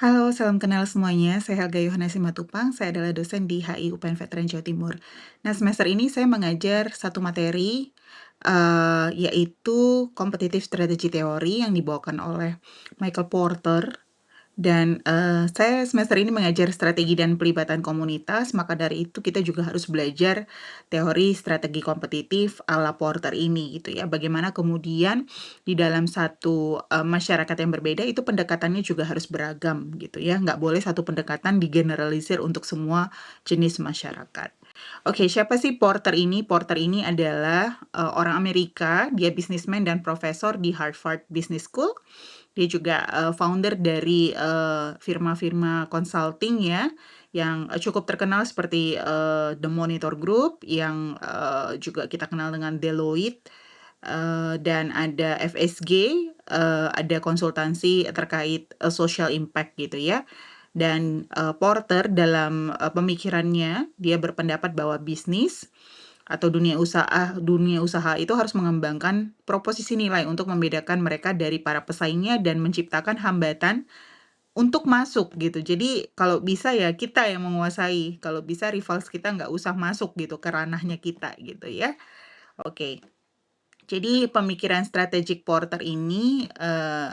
Halo, salam kenal semuanya. Saya Helga Yohana Simatupang. Saya adalah dosen di HI UPN Veteran Jawa Timur. Nah, semester ini saya mengajar satu materi, yaitu Competitive Strategy Theory yang dibawakan oleh Michael Porter. Dan saya semester ini mengajar strategi dan pelibatan komunitas, maka dari itu kita juga harus belajar teori strategi kompetitif ala Porter ini gitu ya. Bagaimana kemudian di dalam satu masyarakat yang berbeda itu pendekatannya juga harus beragam gitu ya. Nggak boleh satu pendekatan digeneralisir untuk semua jenis masyarakat. Oke, siapa sih Porter ini? Porter ini adalah orang Amerika, dia bisnismen dan profesor di Harvard Business School. Dia juga founder dari firma-firma consulting ya, yang cukup terkenal seperti The Monitor Group, yang juga kita kenal dengan Deloitte, dan ada FSG, ada konsultansi terkait social impact gitu ya. Dan Porter dalam pemikirannya, dia berpendapat bahwa bisnis atau dunia usaha itu harus mengembangkan proposisi nilai untuk membedakan mereka dari para pesaingnya dan menciptakan hambatan untuk masuk gitu. Jadi kalau bisa ya kita yang menguasai, kalau bisa rivals kita nggak usah masuk gitu ke ranahnya kita gitu ya. Oke. Jadi pemikiran strategic Porter ini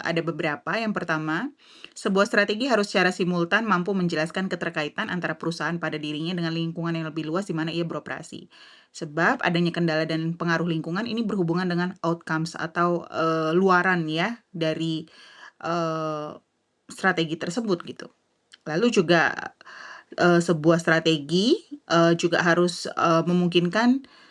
ada beberapa. Yang pertama, sebuah strategi harus secara simultan mampu menjelaskan keterkaitan antara perusahaan pada dirinya dengan lingkungan yang lebih luas di mana ia beroperasi. Sebab adanya kendala dan pengaruh lingkungan ini berhubungan dengan outcomes atau luaran ya dari strategi tersebut gitu. Lalu juga sebuah strategi juga harus memungkinkan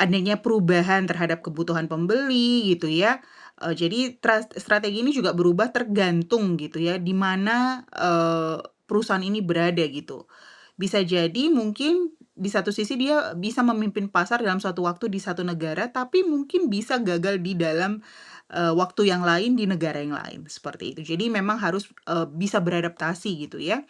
adanya perubahan terhadap kebutuhan pembeli gitu ya. Jadi strategi ini juga berubah tergantung gitu ya, di mana perusahaan ini berada gitu. Bisa jadi mungkin di satu sisi dia bisa memimpin pasar dalam suatu waktu di satu negara, tapi mungkin bisa gagal di dalam waktu yang lain di negara yang lain, seperti itu. Jadi memang harus bisa beradaptasi gitu ya.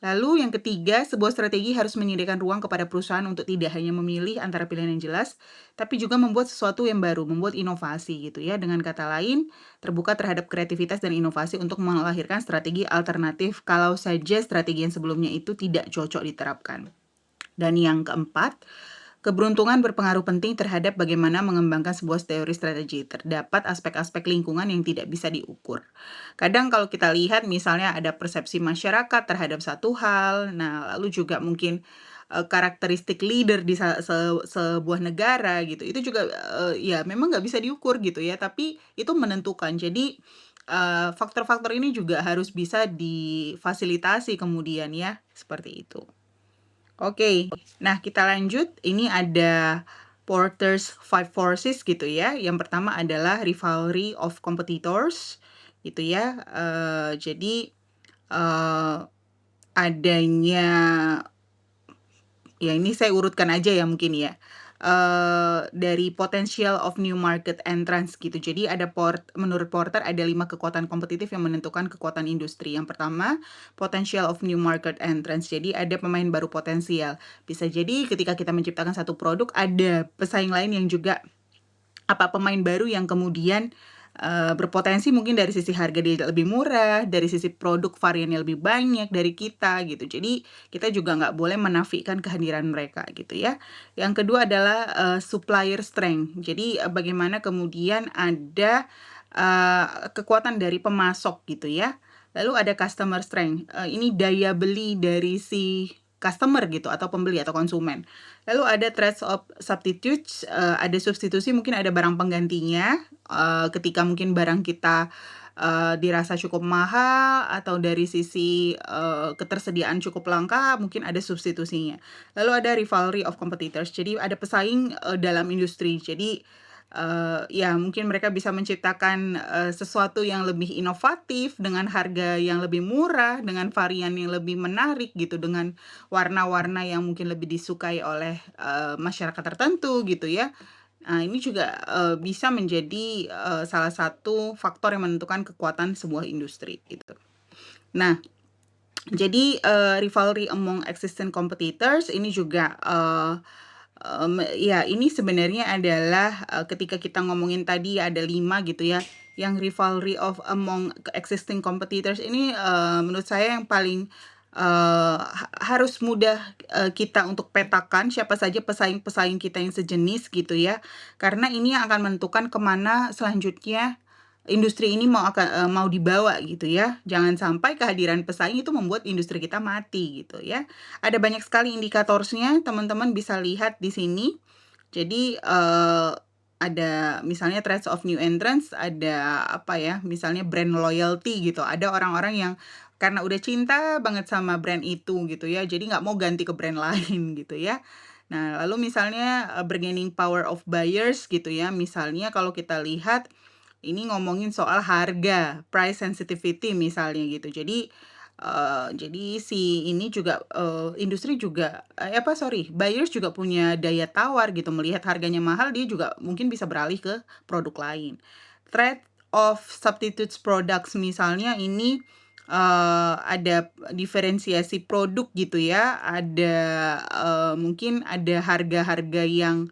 Lalu yang ketiga, sebuah strategi harus menyediakan ruang kepada perusahaan untuk tidak hanya memilih antara pilihan yang jelas, tapi juga membuat sesuatu yang baru, membuat inovasi gitu ya. Dengan kata lain, terbuka terhadap kreativitas dan inovasi untuk melahirkan strategi alternatif kalau saja strategi yang sebelumnya itu tidak cocok diterapkan. Dan yang keempat, keberuntungan berpengaruh penting terhadap bagaimana mengembangkan sebuah teori strategi. Terdapat aspek-aspek lingkungan yang tidak bisa diukur. Kadang kalau kita lihat misalnya ada persepsi masyarakat terhadap satu hal, nah lalu juga mungkin karakteristik leader di sebuah negara gitu, itu juga ya memang nggak bisa diukur gitu ya, tapi itu menentukan. Jadi faktor-faktor ini juga harus bisa difasilitasi kemudian ya, seperti itu. Oke, nah kita lanjut. Ini ada Porter's Five Forces gitu ya. Yang pertama adalah rivalry of competitors gitu ya. Jadi adanya, ya ini saya urutkan aja ya mungkin ya. Dari potential of new market entrance gitu. Jadi menurut Porter ada 5 kekuatan kompetitif yang menentukan kekuatan industri. Yang pertama, potential of new market entrance. Jadi ada pemain baru potensial. Bisa jadi ketika kita menciptakan satu produk, ada pesaing lain yang juga pemain baru yang kemudian berpotensi mungkin dari sisi harga dia lebih murah, dari sisi produk variannya lebih banyak dari kita gitu. Jadi kita juga nggak boleh menafikan kehadiran mereka gitu ya. Yang kedua adalah supplier strength. Jadi bagaimana kemudian ada kekuatan dari pemasok gitu ya. Lalu ada customer strength. Ini daya beli dari si customer gitu atau pembeli atau konsumen. Lalu ada threats of substitutes, ada substitusi, mungkin ada barang penggantinya, ketika mungkin barang kita dirasa cukup mahal atau dari sisi ketersediaan cukup langka, mungkin ada substitusinya. Lalu ada rivalry of competitors, jadi ada pesaing dalam industri. Jadi ya mungkin mereka bisa menciptakan sesuatu yang lebih inovatif dengan harga yang lebih murah, dengan varian yang lebih menarik gitu, dengan warna-warna yang mungkin lebih disukai oleh masyarakat tertentu gitu ya. Nah, ini juga bisa menjadi salah satu faktor yang menentukan kekuatan sebuah industri gitu. Nah, jadi rivalry among existing competitors ini juga ya ini sebenarnya adalah ketika kita ngomongin tadi ada 5 gitu ya, yang rivalry of among existing competitors ini, menurut saya yang paling, harus mudah, kita untuk petakan siapa saja pesaing-pesaing kita yang sejenis gitu ya. Karena ini yang akan menentukan kemana selanjutnya industri ini mau dibawa gitu ya. Jangan sampai kehadiran pesaing itu membuat industri kita mati gitu ya. Ada banyak sekali indikatornya, teman-teman bisa lihat di sini. Jadi, ada misalnya trends of new entrants, ada apa ya, misalnya brand loyalty gitu. Ada orang-orang yang karena udah cinta banget sama brand itu gitu ya, jadi nggak mau ganti ke brand lain gitu ya. Nah, lalu misalnya, bargaining power of buyers gitu ya, misalnya kalau kita lihat ini ngomongin soal harga, price sensitivity misalnya gitu. Jadi si ini juga, industri juga buyers juga punya daya tawar gitu, melihat harganya mahal dia juga mungkin bisa beralih ke produk lain. Trade of substitutes products misalnya ini, ada diferensiasi produk gitu ya, ada, mungkin ada harga-harga yang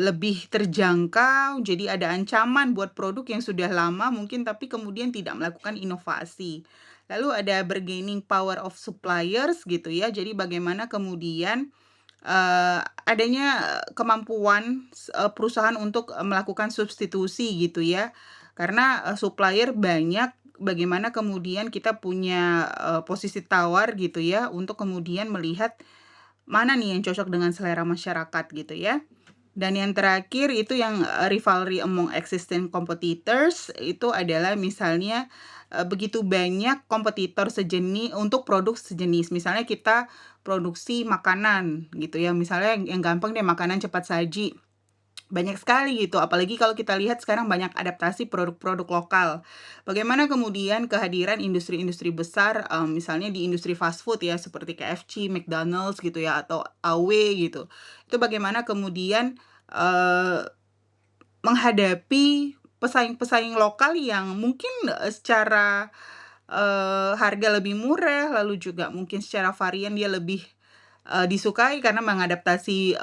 lebih terjangkau, jadi ada ancaman buat produk yang sudah lama mungkin tapi kemudian tidak melakukan inovasi. Lalu ada bargaining power of suppliers gitu ya, jadi bagaimana kemudian, adanya kemampuan perusahaan untuk, melakukan substitusi gitu ya. Karena, supplier banyak, bagaimana kemudian kita punya, posisi tawar gitu ya, untuk kemudian melihat mana nih yang cocok dengan selera masyarakat gitu ya. Dan yang terakhir itu yang, rivalry among existing competitors, itu adalah misalnya, begitu banyak kompetitor untuk produk sejenis. Misalnya kita produksi makanan gitu ya, misalnya yang gampang deh makanan cepat saji. Banyak sekali gitu, apalagi kalau kita lihat sekarang banyak adaptasi produk-produk lokal. Bagaimana kemudian kehadiran industri-industri besar, misalnya di industri fast food ya, seperti KFC, McDonald's gitu ya, atau AW gitu. Itu bagaimana kemudian, menghadapi pesaing-pesaing lokal yang mungkin, secara, harga lebih murah, lalu juga mungkin secara varian dia lebih disukai karena mengadaptasi,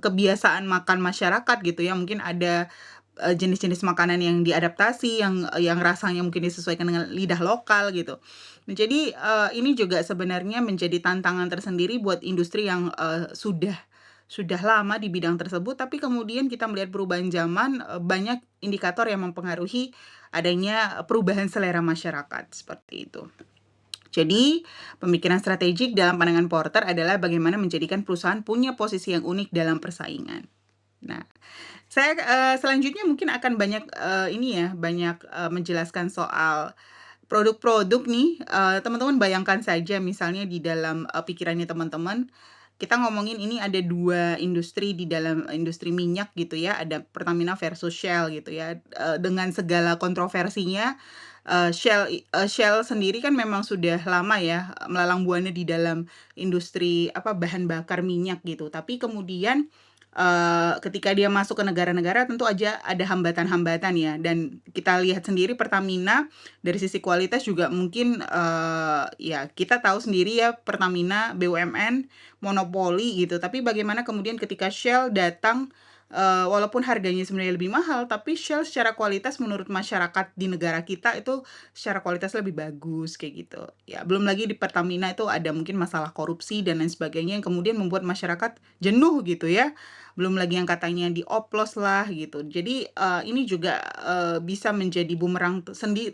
kebiasaan makan masyarakat gitu ya. Mungkin ada, jenis-jenis makanan yang diadaptasi, yang rasanya mungkin disesuaikan dengan lidah lokal gitu. Nah jadi, ini juga sebenarnya menjadi tantangan tersendiri buat industri yang, sudah lama di bidang tersebut, tapi kemudian kita melihat perubahan zaman, banyak indikator yang mempengaruhi adanya perubahan selera masyarakat, seperti itu. Jadi, pemikiran strategik dalam pandangan Porter adalah bagaimana menjadikan perusahaan punya posisi yang unik dalam persaingan. Nah, saya, selanjutnya mungkin akan banyak menjelaskan soal produk-produk nih, teman-teman bayangkan saja misalnya di dalam, pikirannya teman-teman, kita ngomongin ini ada 2 industri di dalam industri minyak gitu ya, ada Pertamina versus Shell gitu ya, dengan segala kontroversinya. Shell sendiri kan memang sudah lama ya, melalang buana di dalam industri, bahan bakar minyak gitu. Tapi kemudian, ketika dia masuk ke negara-negara tentu aja ada hambatan-hambatan ya, dan kita lihat sendiri Pertamina dari sisi kualitas juga mungkin, ya kita tahu sendiri ya Pertamina BUMN, monopoli gitu. Tapi bagaimana kemudian ketika Shell datang, walaupun harganya sebenarnya lebih mahal, tapi Shell secara kualitas menurut masyarakat di negara kita itu secara kualitas lebih bagus, kayak gitu. Ya, belum lagi di Pertamina itu ada mungkin masalah korupsi dan lain sebagainya yang kemudian membuat masyarakat jenuh gitu ya. Belum lagi yang katanya dioplos lah gitu. Jadi, ini juga, bisa menjadi bumerang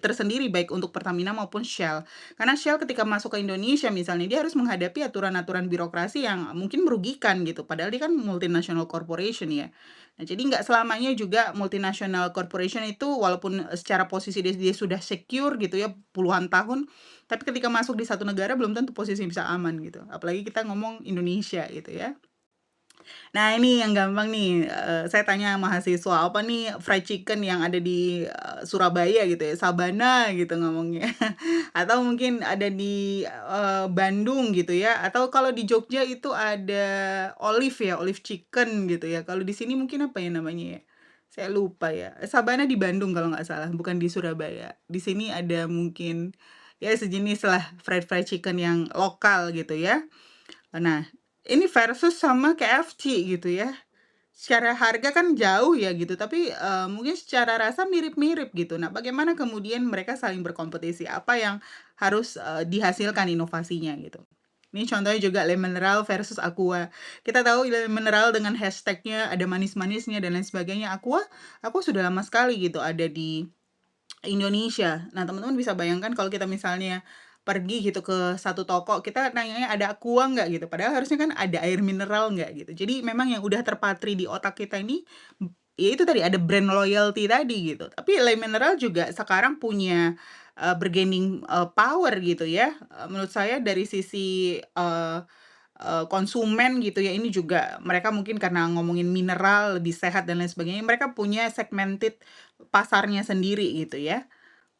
tersendiri baik untuk Pertamina maupun Shell. Karena Shell ketika masuk ke Indonesia misalnya, dia harus menghadapi aturan-aturan birokrasi yang mungkin merugikan gitu, padahal dia kan multinational corporation ya. Nah, jadi nggak selamanya juga multinational corporation itu walaupun secara posisi dia sudah secure gitu ya puluhan tahun, tapi ketika masuk di satu negara belum tentu posisi bisa aman gitu. Apalagi kita ngomong Indonesia gitu ya. Nah ini yang gampang nih, saya tanya mahasiswa, apa nih fried chicken yang ada di, Surabaya gitu ya, Sabana gitu ngomongnya. Atau mungkin ada di, Bandung gitu ya, atau kalau di Jogja itu ada Olive ya, Olive chicken gitu ya. Kalau di sini mungkin apa ya namanya ya? Saya lupa ya. Sabana di Bandung kalau nggak salah, bukan di Surabaya. Di sini ada mungkin, ya sejenis lah fried chicken yang lokal gitu ya. Nah, ini versus sama KFC gitu ya. secara harga kan jauh ya gitu, tapi, mungkin secara rasa mirip-mirip gitu. Nah, bagaimana kemudian mereka saling berkompetisi? Apa yang harus, dihasilkan inovasinya gitu? Ini contohnya juga Le Mineral versus Aqua. Kita tahu Le Mineral dengan hashtag-nya ada manis-manisnya dan lain sebagainya. Aqua sudah lama sekali gitu ada di Indonesia. Nah, teman-teman bisa bayangkan kalau kita misalnya pergi gitu ke satu toko, kita nanyanya, "Ada Aqua nggak?" Gitu, padahal harusnya kan ada air mineral nggak gitu. Jadi memang yang udah terpatri di otak kita ini, ya itu tadi, ada brand loyalty tadi gitu. Tapi Le Mineral juga sekarang punya, bargaining, power gitu ya, menurut saya dari sisi, konsumen gitu ya, ini juga mereka mungkin karena ngomongin mineral, lebih sehat dan lain sebagainya, mereka punya segmented pasarnya sendiri gitu ya.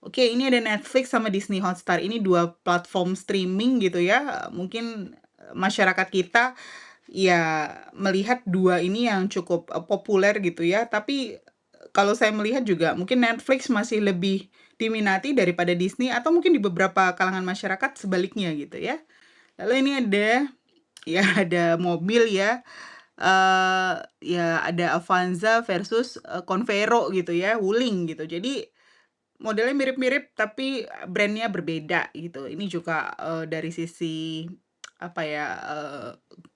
Oke, ini ada Netflix sama Disney Hotstar, ini 2 platform streaming gitu ya, mungkin, masyarakat kita ya melihat 2 ini yang cukup, populer gitu ya. Tapi, kalau saya melihat juga mungkin Netflix masih lebih diminati daripada Disney atau mungkin di beberapa kalangan masyarakat sebaliknya gitu ya. Lalu ini ada, ya ada mobil ya, ya ada Avanza versus, Convero gitu ya, Wuling gitu. Jadi modelnya mirip-mirip tapi, brand-nya berbeda gitu. Ini juga, dari sisi apa ya,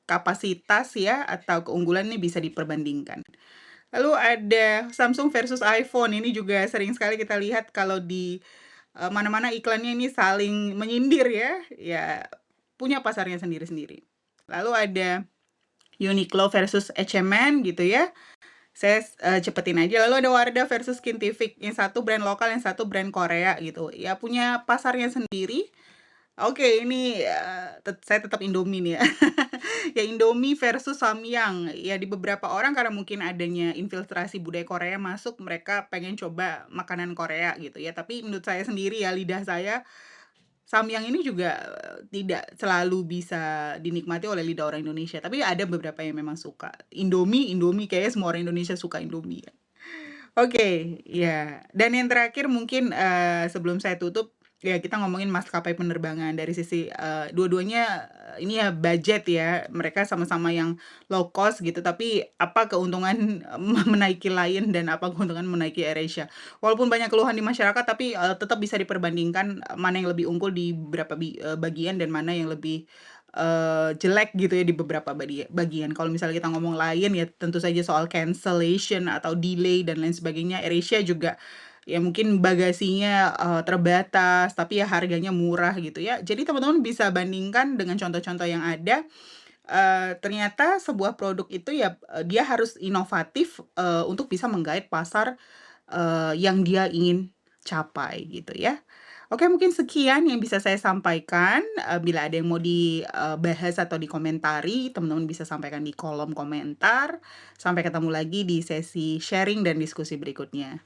kapasitas ya atau keunggulan ini bisa diperbandingkan. Lalu ada Samsung versus iPhone, ini juga sering sekali kita lihat kalau di, mana-mana iklannya ini saling menyindir ya, ya punya pasarnya sendiri-sendiri. Lalu ada Uniqlo versus H&M gitu ya. Saya, cepetin aja, lalu ada Wardah versus Skintific, yang satu brand lokal, yang satu brand Korea gitu. Ya punya pasarnya sendiri. Oke, ini, saya tetap Indomie nih ya. Ya Indomie versus Samyang. Ya di beberapa orang karena mungkin adanya infiltrasi budaya Korea masuk, mereka pengen coba makanan Korea gitu ya. Tapi menurut saya sendiri ya, lidah saya, Samyang ini juga, tidak selalu bisa dinikmati oleh lidah orang Indonesia, tapi ada beberapa yang memang suka. Indomie kayaknya semua orang Indonesia suka Indomie ya. Oke, ya. Dan yang terakhir mungkin, sebelum saya tutup, ya kita ngomongin maskapai penerbangan dari sisi, dua-duanya, ini ya budget ya, mereka sama-sama yang low cost gitu, tapi apa keuntungan menaiki Lion dan apa keuntungan menaiki AirAsia. Walaupun banyak keluhan di masyarakat, tapi, tetap bisa diperbandingkan, mana yang lebih unggul di beberapa bagian dan mana yang lebih, jelek gitu ya di beberapa bagian. Kalau misalnya kita ngomong Lion ya tentu saja soal cancellation atau delay dan lain sebagainya. AirAsia juga ya mungkin bagasinya, terbatas, tapi ya harganya murah gitu ya. Jadi teman-teman bisa bandingkan dengan contoh-contoh yang ada, ternyata sebuah produk itu ya, dia harus inovatif, untuk bisa menggait pasar, yang dia ingin capai gitu ya. Oke, mungkin sekian yang bisa saya sampaikan, bila ada yang mau dibahas atau dikomentari, teman-teman bisa sampaikan di kolom komentar. Sampai ketemu lagi di sesi sharing dan diskusi berikutnya.